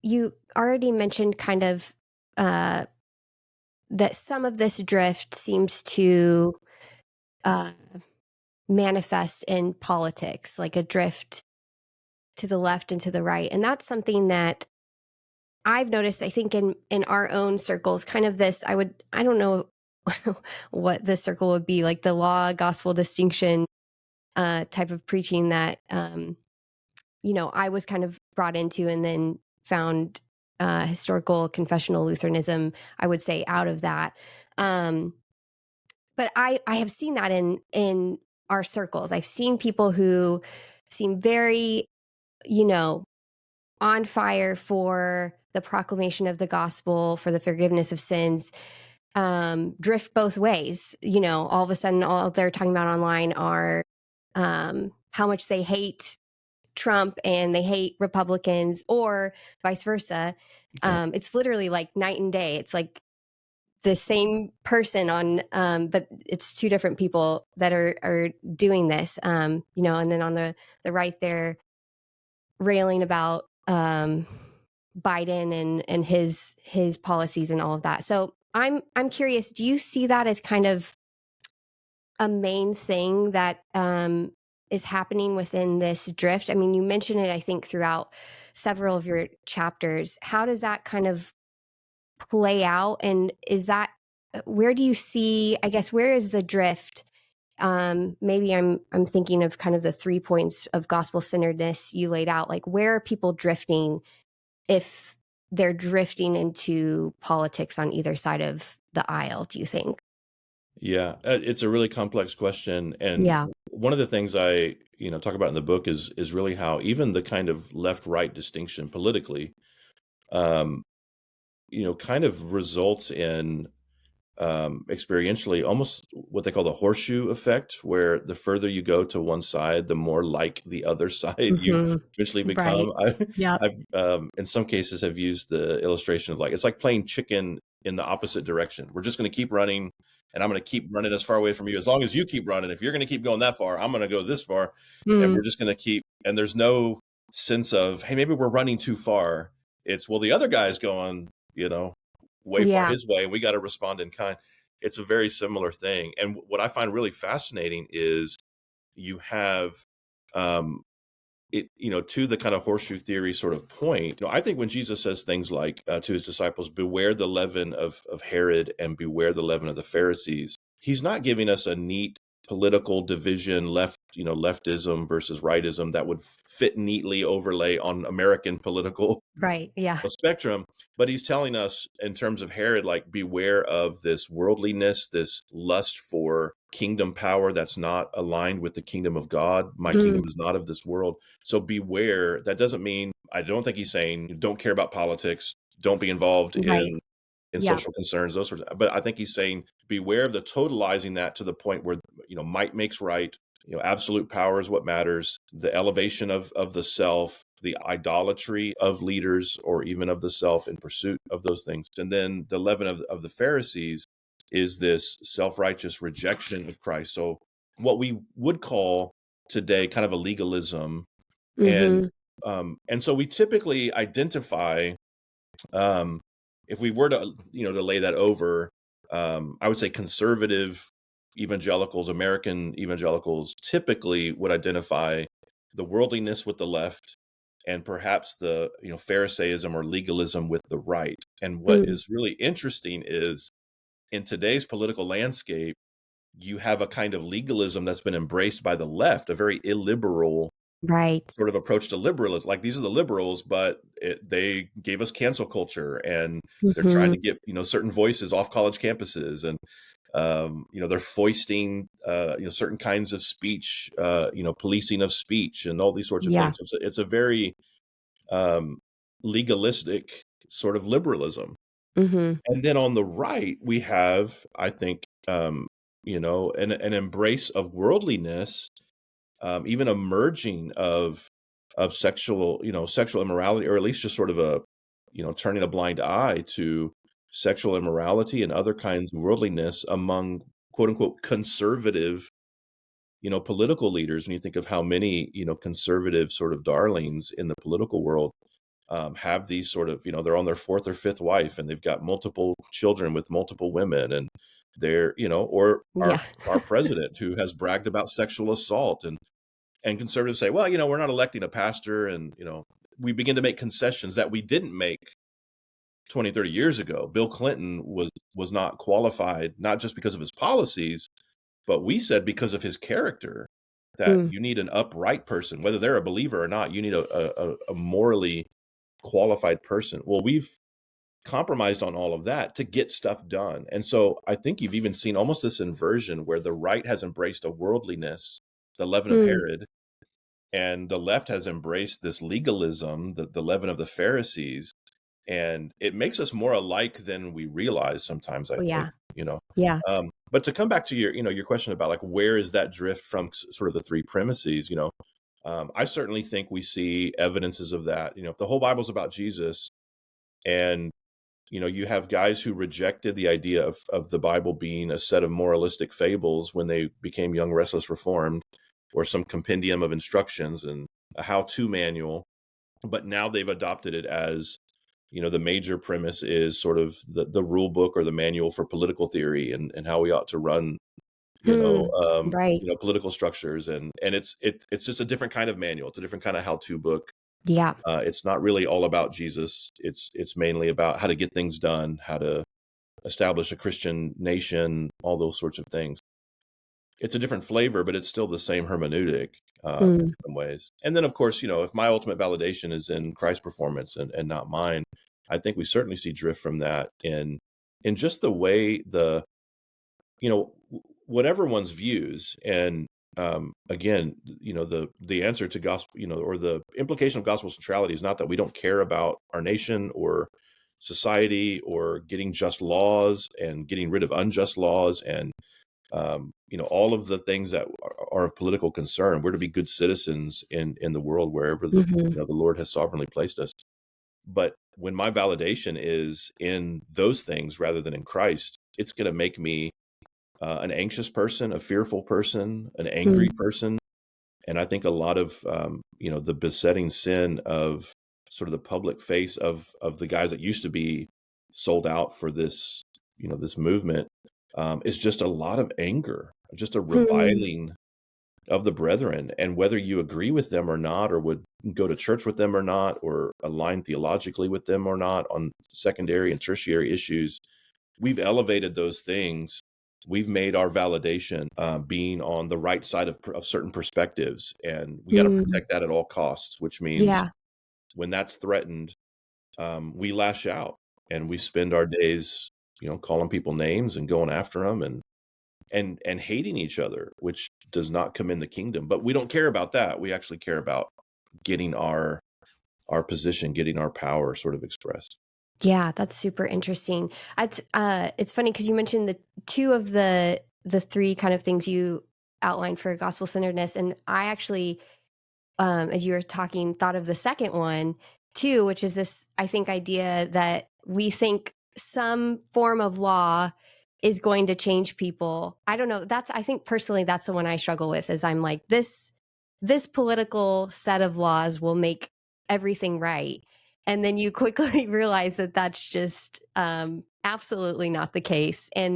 you already mentioned kind of uh, that some of this drift seems to uh, manifest in politics, like a drift to the left and to the right. And that's something that I've noticed, I think, in our own circles, kind of this, I don't know what the circle would be, like the law gospel distinction type of preaching that I was kind of brought into, and then found historical confessional Lutheranism, I would say, out of that. Um, but I have seen that in our circles. I've seen people who seem very, you know, on fire for the proclamation of the gospel, for the forgiveness of sins, drift both ways. All of a sudden, all they're talking about online are how much they hate Trump and they hate Republicans, or vice versa. Yeah. It's literally like night and day. It's like the same person on, but it's two different people that are doing this. And then on the right, they're railing about Biden and his policies and all of that. So I'm curious. Do you see that as kind of a main thing that is happening within this drift? I mean, you mentioned it, I think, throughout several of your chapters. How does that kind of play out? And is that, where do you see, I guess, where is the drift? Maybe I'm thinking of kind of the 3 points of gospel centeredness you laid out. Like, where are people drifting if they're drifting into politics on either side of the aisle, do you think? Yeah, it's a really complex question, and Yeah. one of the things I talk about in the book is really how even the kind of left-right distinction politically, um, kind of results in experientially almost what they call the horseshoe effect, where the further you go to one side, the more like the other side you Hmm. eventually become. Right. Yep. I've in some cases have used the illustration of, like, it's like playing chicken in the opposite direction. We're just going to keep running, and I'm going to keep running as far away from you as long as you keep running. If you're going to keep going that far, I'm going to go this far, and Mm. we're just going to keep. And there's no sense of, hey, maybe we're running too far. It's, well, the other guy's going, way far Yeah. his way, and we got to respond in kind. It's a very similar thing. And what I find really fascinating is you have it, to the kind of horseshoe theory sort of point. I think when Jesus says things like to his disciples, beware the leaven of Herod and beware the leaven of the Pharisees, he's not giving us a neat political division, leftism versus rightism that would fit neatly overlay on American political Right. Yeah. spectrum. But he's telling us in terms of Herod, like, beware of this worldliness, this lust for kingdom power that's not aligned with the kingdom of God. My Mm. kingdom is not of this world. So beware. That doesn't mean, I don't think he's saying don't care about politics, don't be involved Right. in Yeah. social concerns, those sorts of, but I think he's saying beware of the totalizing that to the point where, might makes right. Absolute power is what matters. The elevation of the self, the idolatry of leaders or even of the self in pursuit of those things. And then the leaven of the Pharisees is this self-righteous rejection of Christ. So what we would call today kind of a legalism. And Hmm. and so we typically identify, um, if we were to, to lay that over, I would say conservative evangelicals, American evangelicals, typically would identify the worldliness with the left and perhaps the, Pharisaism or legalism with the right. And what Mm. is really interesting is in today's political landscape, you have a kind of legalism that's been embraced by the left, a very illiberal Right. sort of approach to liberalism. Like, these are the liberals, but they gave us cancel culture, and they're trying Hmm. to get certain voices off college campuses, and they're foisting certain kinds of speech, policing of speech, and all these sorts of Yeah. things. So it's a very um, legalistic sort of liberalism. Hmm. And then on the right, we have, I think, an embrace of worldliness, even a merging of sexual immorality, or at least just sort of a, turning a blind eye to sexual immorality and other kinds of worldliness among quote unquote conservative, political leaders. When you think of how many, conservative sort of darlings in the political world have these sort of, they're on their fourth or fifth wife, and they've got multiple children with multiple women, and they're, or Yeah. our president who has bragged about sexual assault, and conservatives say, well, we're not electing a pastor, and we begin to make concessions that we didn't make 20, 30 years ago. Bill Clinton was not qualified, not just because of his policies, but we said because of his character, that Mm, you need an upright person, whether they're a believer or not. You need a morally qualified person. Well, we've compromised on all of that to get stuff done. And so I think you've even seen almost this inversion where the right has embraced a worldliness, the leaven of mm, Herod, and the left has embraced this legalism, the leaven of the Pharisees. And it makes us more alike than we realize sometimes, I oh, think, yeah. Yeah. but to come back to your question about like, where is that drift from sort of the three premises, I certainly think we see evidences of that. If the whole Bible's about Jesus, and you have guys who rejected the idea of the Bible being a set of moralistic fables when they became young, restless, reformed, or some compendium of instructions and a how-to manual, but now they've adopted it as, the major premise is sort of the rule book or the manual for political theory, and how we ought to run, Hmm. Right. political structures, and it's just a different kind of manual. It's a different kind of how-to book. Yeah. It's not really all about Jesus. It's mainly about how to get things done, how to establish a Christian nation, all those sorts of things. It's a different flavor, but it's still the same hermeneutic, in Mm, some ways. And then, of course, if my ultimate validation is in Christ's performance and not mine, I think we certainly see drift from that in just the way whatever one's views. And again, the answer to gospel, or the implication of gospel centrality is not that we don't care about our nation or society or getting just laws and getting rid of unjust laws, and all of the things that are of political concern. We're to be good citizens in the world wherever mhm, the Lord has sovereignly placed us. But when my validation is in those things rather than in Christ, it's going to make me an anxious person, a fearful person, an mm, angry person. And I think a lot of the besetting sin of sort of the public face of the guys that used to be sold out for this this movement, is just a lot of anger, just a hmm, reviling of the brethren. And whether you agree with them or not, or would go to church with them or not, or align theologically with them or not on secondary and tertiary issues, we've elevated those things. We've made our validation being on the right side of certain perspectives, and we got to mm, protect that at all costs. Which means yeah. when that's threatened, we lash out and we spend our days, calling people names and going after them, and hating each other, which does not commend the kingdom. But we don't care about that. We actually care about getting our position, getting our power sort of expressed. Yeah, that's super interesting. It's funny because you mentioned the 2 of the 3 kind of things you outlined for gospel centeredness, and I actually, as you were talking, thought of the second one too, which is this, I think, idea that we think some form of law is going to change people. I don't know. I think personally, that's the one I struggle with. Is I'm like this political set of laws will make everything right, and then you quickly realize that that's just absolutely not the case. And